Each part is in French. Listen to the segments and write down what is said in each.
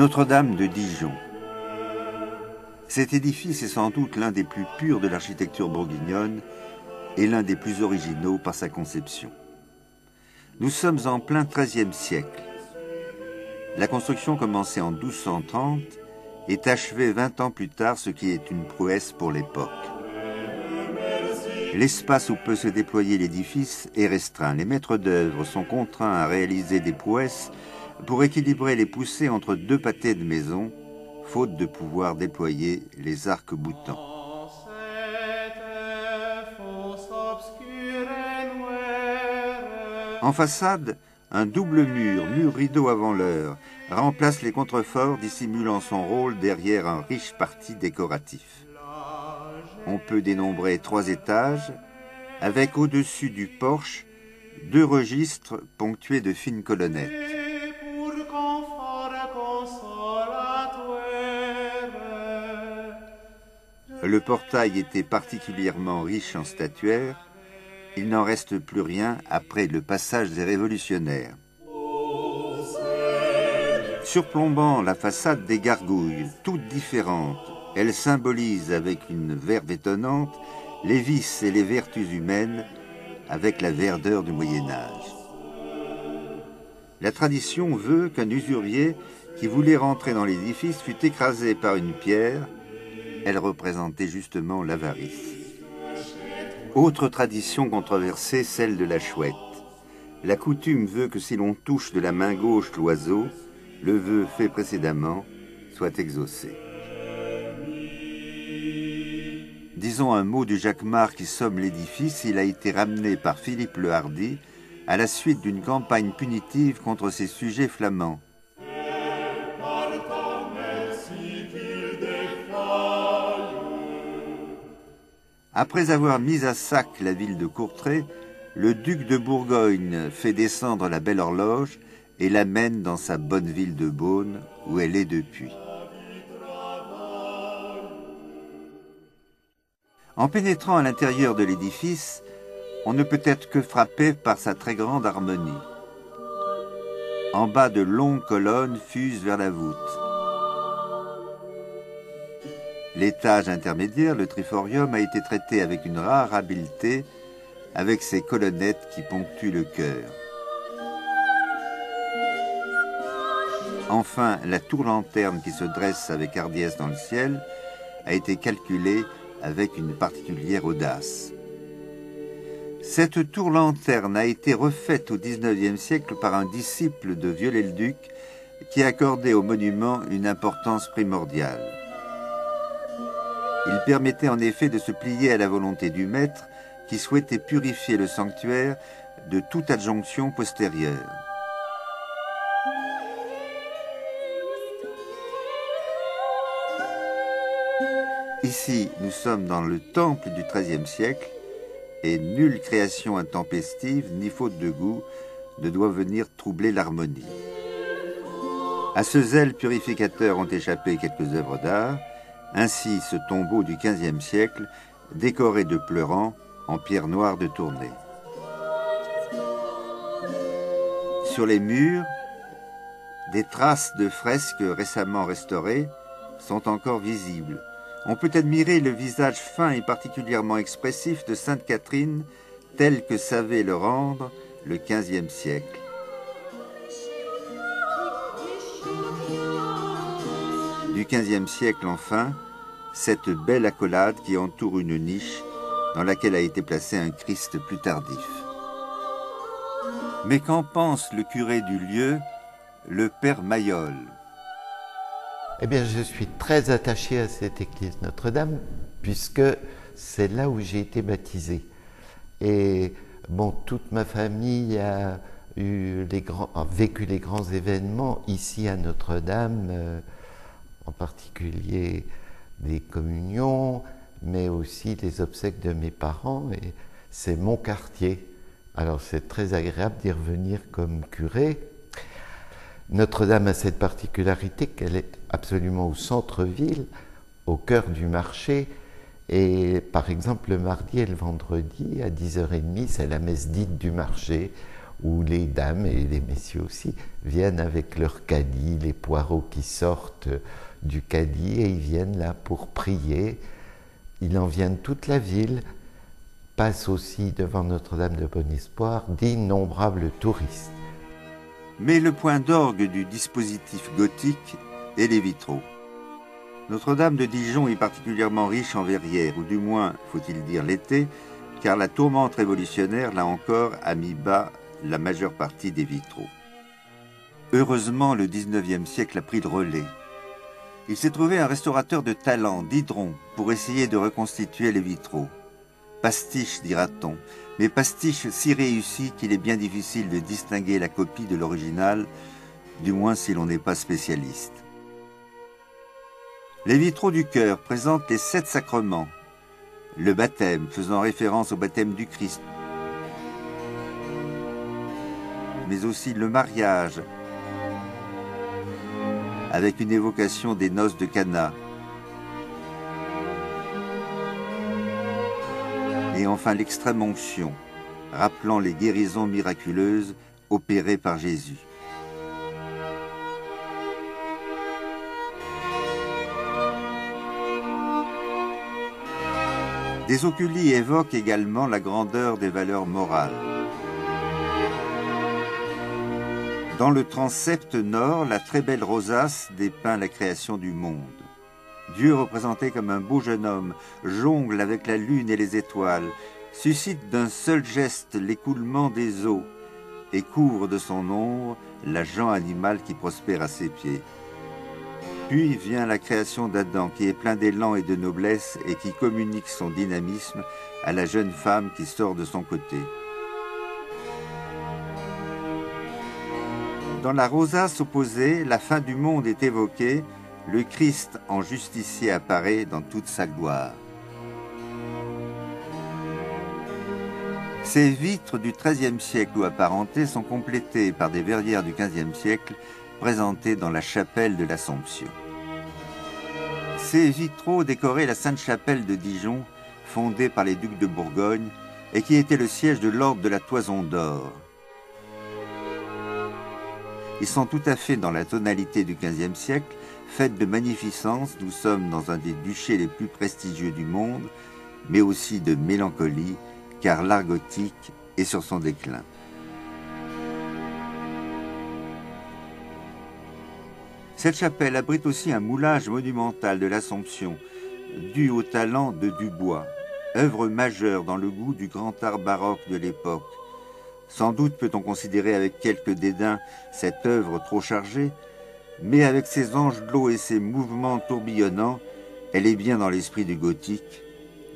Notre-Dame de Dijon. Cet édifice est sans doute l'un des plus purs de l'architecture bourguignonne et l'un des plus originaux par sa conception. Nous sommes en plein XIIIe siècle. La construction commencée en 1230 est achevée 20 ans plus tard, ce qui est une prouesse pour l'époque. L'espace où peut se déployer l'édifice est restreint. Les maîtres d'œuvre sont contraints à réaliser des prouesses pour équilibrer les poussées entre deux pâtés de maison, faute de pouvoir déployer les arcs-boutants. En façade, un double mur rideau avant l'heure, remplace les contreforts dissimulant son rôle derrière un riche parti décoratif. On peut dénombrer 3 étages, avec au-dessus du porche 2 registres ponctués de fines colonnettes. Le portail était particulièrement riche en statuaires. Il n'en reste plus rien après le passage des révolutionnaires. Surplombant la façade des gargouilles, toutes différentes, elles symbolisent avec une verve étonnante les vices et les vertus humaines avec la verdeur du Moyen-Âge. La tradition veut qu'un usurier qui voulait rentrer dans l'édifice fût écrasé par une pierre. Elle représentait justement l'avarice. Autre tradition controversée, celle de la chouette. La coutume veut que si l'on touche de la main gauche l'oiseau, le vœu fait précédemment soit exaucé. Disons un mot du jacquemart qui somme l'édifice. Il a été ramené par Philippe le Hardi à la suite d'une campagne punitive contre ses sujets flamands. Après avoir mis à sac la ville de Courtrai, le duc de Bourgogne fait descendre la belle horloge et l'amène dans sa bonne ville de Beaune, où elle est depuis. En pénétrant à l'intérieur de l'édifice, on ne peut être que frappé par sa très grande harmonie. En bas, de longues colonnes fusent vers la voûte. L'étage intermédiaire, le triforium, a été traité avec une rare habileté, avec ses colonnettes qui ponctuent le chœur. Enfin, la tour-lanterne qui se dresse avec hardiesse dans le ciel a été calculée avec une particulière audace. Cette tour-lanterne a été refaite au XIXe siècle par un disciple de Viollet-le-Duc qui accordait au monument une importance primordiale. Il permettait en effet de se plier à la volonté du maître qui souhaitait purifier le sanctuaire de toute adjonction postérieure. Ici, nous sommes dans le temple du XIIIe siècle et nulle création intempestive ni faute de goût ne doit venir troubler l'harmonie. À ce zèle purificateur ont échappé quelques œuvres d'art. Ainsi, ce tombeau du XVe siècle, décoré de pleurants en pierre noire de Tournai. Sur les murs, des traces de fresques récemment restaurées sont encore visibles. On peut admirer le visage fin et particulièrement expressif de Sainte Catherine, tel que savait le rendre le XVe siècle. Du XVe siècle, enfin, cette belle accolade qui entoure une niche dans laquelle a été placé un Christ plus tardif. Mais qu'en pense le curé du lieu, le père Mayol? Eh bien, je suis très attaché à cette église Notre-Dame, puisque c'est là où j'ai été baptisé. Et bon, toute ma famille a vécu les grands événements ici à Notre-Dame, en particulier des communions, mais aussi les obsèques de mes parents, et c'est mon quartier. Alors c'est très agréable d'y revenir comme curé. Notre-Dame a cette particularité qu'elle est absolument au centre-ville, au cœur du marché, et par exemple le mardi et le vendredi à 10h30, c'est la messe dite du marché, où les dames et les messieurs aussi viennent avec leur caddie, les poireaux qui sortent du caddie, et ils viennent là pour prier. Il en vient de toute la ville. Passent aussi devant Notre-Dame de Bon-Espoir d'innombrables touristes. Mais le point d'orgue du dispositif gothique est les vitraux. Notre-Dame de Dijon est particulièrement riche en verrières, ou du moins, faut-il dire l'été, car la tourmente révolutionnaire, là encore, a mis bas la majeure partie des vitraux. Heureusement, le XIXe siècle a pris le relais. Il s'est trouvé un restaurateur de talent, Diderot, pour essayer de reconstituer les vitraux. Pastiche, dira-t-on, mais pastiche si réussi qu'il est bien difficile de distinguer la copie de l'original, du moins si l'on n'est pas spécialiste. Les vitraux du chœur présentent les 7 sacrements, le baptême faisant référence au baptême du Christ, mais aussi le mariage, avec une évocation des noces de Cana, et enfin l'extrême-onction, rappelant les guérisons miraculeuses opérées par Jésus. Des oculis évoquent également la grandeur des valeurs morales. Dans le transept nord, la très belle rosace dépeint la création du monde. Dieu, représenté comme un beau jeune homme, jongle avec la lune et les étoiles, suscite d'un seul geste l'écoulement des eaux et couvre de son ombre la gent animale qui prospère à ses pieds. Puis vient la création d'Adam, qui est plein d'élan et de noblesse et qui communique son dynamisme à la jeune femme qui sort de son côté. Dans la rosace opposée, la fin du monde est évoquée, le Christ en justicier apparaît dans toute sa gloire. Ces vitres du XIIIe siècle ou apparentées sont complétées par des verrières du XVe siècle présentées dans la chapelle de l'Assomption. Ces vitraux décoraient la Sainte-Chapelle de Dijon, fondée par les ducs de Bourgogne et qui était le siège de l'ordre de la Toison d'Or. Ils sont tout à fait dans la tonalité du XVe siècle, faite de magnificence, nous sommes dans un des duchés les plus prestigieux du monde, mais aussi de mélancolie, car l'art gothique est sur son déclin. Cette chapelle abrite aussi un moulage monumental de l'Assomption, dû au talent de Dubois, œuvre majeure dans le goût du grand art baroque de l'époque. Sans doute peut-on considérer avec quelque dédain cette œuvre trop chargée, mais avec ses anges de l'eau et ses mouvements tourbillonnants, elle est bien dans l'esprit du gothique,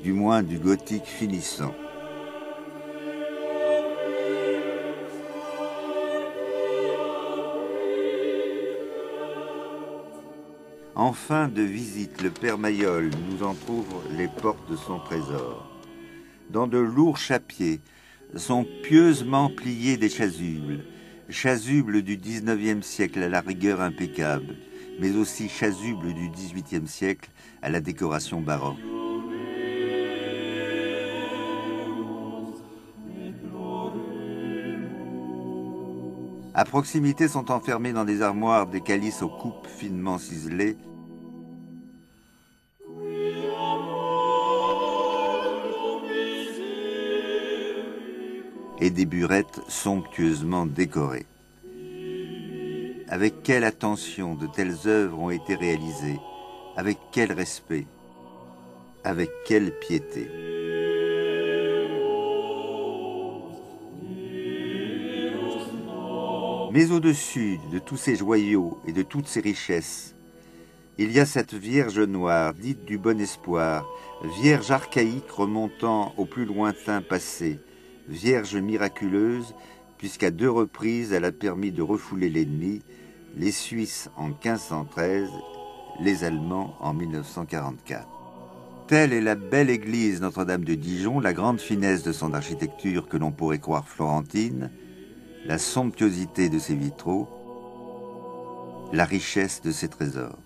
du moins du gothique finissant. En fin de visite, le père Mayol nous entrouvre les portes de son trésor. Dans de lourds chapiers sont pieusement pliés des chasubles du XIXe siècle à la rigueur impeccable, mais aussi chasubles du XVIIIe siècle à la décoration baroque. À proximité sont enfermés dans des armoires des calices aux coupes finement ciselées, et des burettes somptueusement décorées. Avec quelle attention de telles œuvres ont été réalisées, avec quel respect, avec quelle piété. Mais au-dessus de tous ces joyaux et de toutes ces richesses, il y a cette Vierge noire, dite du Bon Espoir, Vierge archaïque remontant au plus lointain passé, Vierge miraculeuse, puisqu'à 2 reprises elle a permis de refouler l'ennemi, les Suisses en 1513, les Allemands en 1944. Telle est la belle église Notre-Dame de Dijon, la grande finesse de son architecture que l'on pourrait croire florentine, la somptuosité de ses vitraux, la richesse de ses trésors.